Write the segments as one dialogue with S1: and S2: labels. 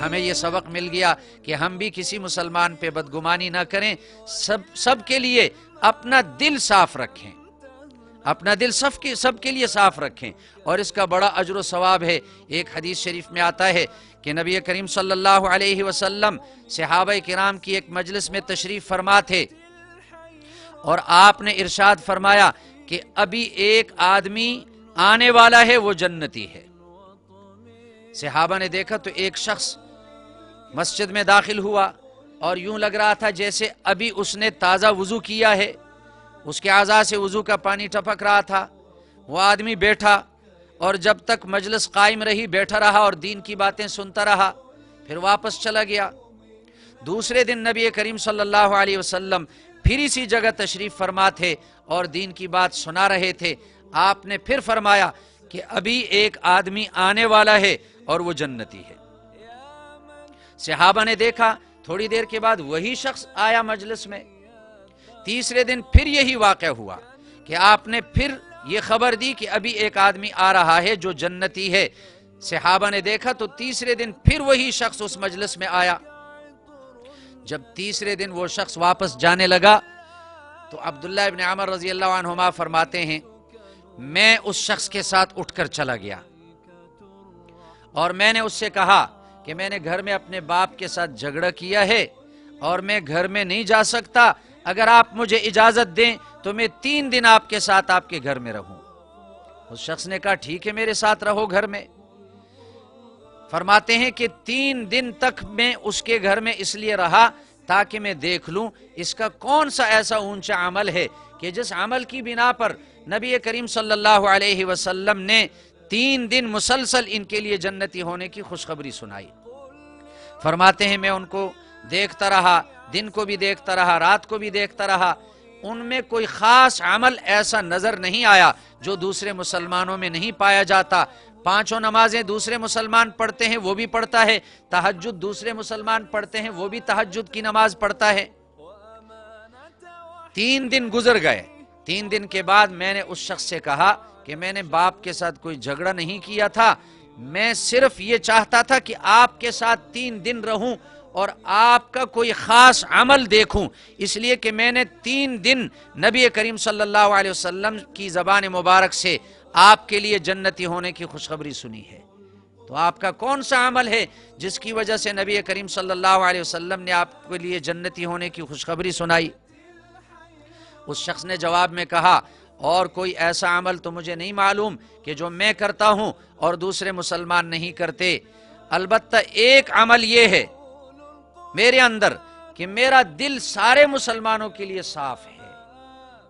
S1: ہمیں یہ سبق مل گیا کہ ہم بھی کسی مسلمان پہ بدگمانی نہ کریں، سب کے لیے اپنا دل صاف رکھیں، اپنا دل سب کے لیے صاف رکھیں، اور اس کا بڑا اجر و ثواب ہے۔ ایک حدیث شریف میں آتا ہے کہ نبی کریم صلی اللہ علیہ وسلم صحابہ کرام کی ایک مجلس میں تشریف فرما تھے، اور آپ نے ارشاد فرمایا کہ ابھی ایک آدمی آنے والا ہے، وہ جنتی ہے۔ صحابہ نے دیکھا تو ایک شخص مسجد میں داخل ہوا اور یوں لگ رہا تھا جیسے ابھی اس نے تازہ وضو کیا ہے، اس کے اعضاء سے وضو کا پانی ٹپک رہا تھا۔ وہ آدمی بیٹھا اور جب تک مجلس قائم رہی بیٹھا رہا اور دین کی باتیں سنتا رہا، پھر واپس چلا گیا۔ دوسرے دن نبی کریم صلی اللہ علیہ وسلم پھر اسی جگہ تشریف فرما تھے اور دین کی بات سنا رہے تھے۔ آپ نے پھر فرمایا کہ ابھی ایک آدمی آنے والا ہے اور وہ جنتی ہے۔ صحابہ نے دیکھا، تھوڑی دیر کے بعد وہی شخص آیا مجلس میں۔ تیسرے دن پھر یہی واقعہ ہوا کہ آپ نے پھر یہ خبر دی کہ ابھی ایک آدمی آ رہا ہے جو جنتی ہے۔ صحابہ نے دیکھا تو تیسرے دن پھر وہی شخص اس مجلس میں آیا۔ جب تیسرے دن وہ شخص واپس جانے لگا تو عبداللہ ابن عمر رضی اللہ عنہما فرماتے ہیں، میں اس شخص کے ساتھ اٹھ کر چلا گیا اور میں نے اس سے کہا کہ میں نے گھر میں اپنے باپ کے ساتھ جھگڑا کیا ہے اور میں گھر میں نہیں جا سکتا، اگر آپ مجھے اجازت دیں تو میں 3 دن آپ کے ساتھ آپ کے گھر میں رہوں۔ اس شخص نے کہا ٹھیک ہے میرے ساتھ رہو گھر میں۔ فرماتے ہیں کہ 3 دن تک میں اس کے گھر میں اس لیے رہا تاکہ میں دیکھ لوں اس کا کون سا ایسا اونچا عمل ہے کہ جس عمل کی بنا پر نبی کریم صلی اللہ علیہ وسلم نے 3 دن مسلسل ان کے لیے جنتی ہونے کی خوشخبری سنائی۔ فرماتے ہیں میں ان کو دیکھتا رہا، دن کو بھی دیکھتا رہا، رات کو بھی دیکھتا رہا، ان میں کوئی خاص عمل ایسا نظر نہیں آیا جو دوسرے مسلمانوں میں نہیں پایا جاتا۔ 5 نمازیں دوسرے مسلمان پڑھتے ہیں وہ بھی پڑھتا ہے، تہجد دوسرے مسلمان پڑھتے ہیں وہ بھی تہجد کی نماز پڑھتا ہے۔ 3 دن گزر گئے۔ 3 دن کے بعد میں نے اس شخص سے کہا کہ میں نے باپ کے ساتھ کوئی جھگڑا نہیں کیا تھا، میں صرف یہ چاہتا تھا کہ آپ کے ساتھ 3 دن رہوں اور آپ کا کوئی خاص عمل دیکھوں، اس لیے کہ میں نے 3 دن نبی کریم صلی اللہ علیہ وسلم کی زبان مبارک سے آپ کے لیے جنتی ہونے کی خوشخبری سنی ہے۔ تو آپ کا کون سا عمل ہے جس کی وجہ سے نبی کریم صلی اللہ علیہ وسلم نے آپ کے لیے جنتی ہونے کی خوشخبری سنائی؟ اس شخص نے جواب میں کہا اور کوئی ایسا عمل تو مجھے نہیں معلوم کہ جو میں کرتا ہوں اور دوسرے مسلمان نہیں کرتے، البتہ ایک عمل یہ ہے میرے اندر کہ میرا دل سارے مسلمانوں کے لیے صاف ہے،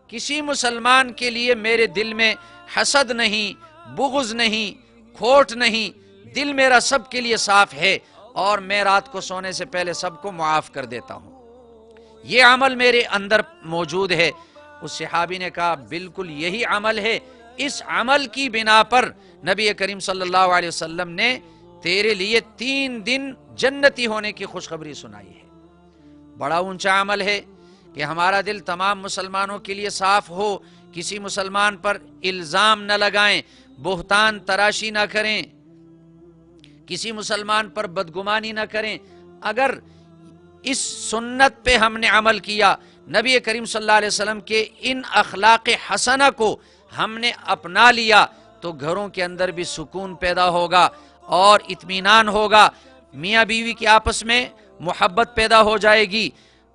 S1: کسی مسلمان کے لیے میرے دل میں حسد نہیں، بغض نہیں، کھوٹ نہیں، دل میرا سب کے لیے صاف ہے اور میں رات کو سونے سے پہلے سب کو معاف کر دیتا ہوں، یہ عمل میرے اندر موجود ہے۔ اس صحابی نے کہا بالکل یہی عمل ہے، اس عمل کی بنا پر نبی کریم صلی اللہ علیہ وسلم نے تیرے لیے 3 دن جنتی ہونے کی خوشخبری سنائی ہے۔ بڑا اونچا عمل ہے کہ ہمارا دل تمام مسلمانوں کے لیے صاف ہو، کسی مسلمان پر الزام نہ لگائیں، بہتان تراشی نہ کریں، کسی مسلمان پر بدگمانی نہ کریں۔ اگر اس سنت پہ ہم نے عمل کیا، نبی کریم صلی اللہ علیہ وسلم کے ان اخلاق حسنہ کو ہم نے اپنا لیا، تو گھروں کے اندر بھی سکون پیدا ہوگا اور اطمینان ہوگا، میاں بیوی کے آپس میں محبت پیدا ہو جائے گی،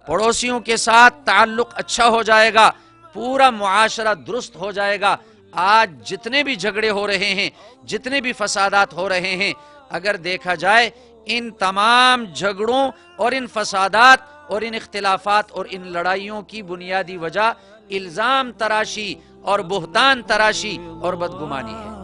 S1: پڑوسیوں کے ساتھ تعلق اچھا ہو جائے گا، پورا معاشرہ درست ہو جائے گا۔ آج جتنے بھی جھگڑے ہو رہے ہیں، جتنے بھی فسادات ہو رہے ہیں، اگر دیکھا جائے ان تمام جھگڑوں اور ان فسادات اور ان اختلافات اور ان لڑائیوں کی بنیادی وجہ الزام تراشی اور بہتان تراشی اور بدگمانی ہے۔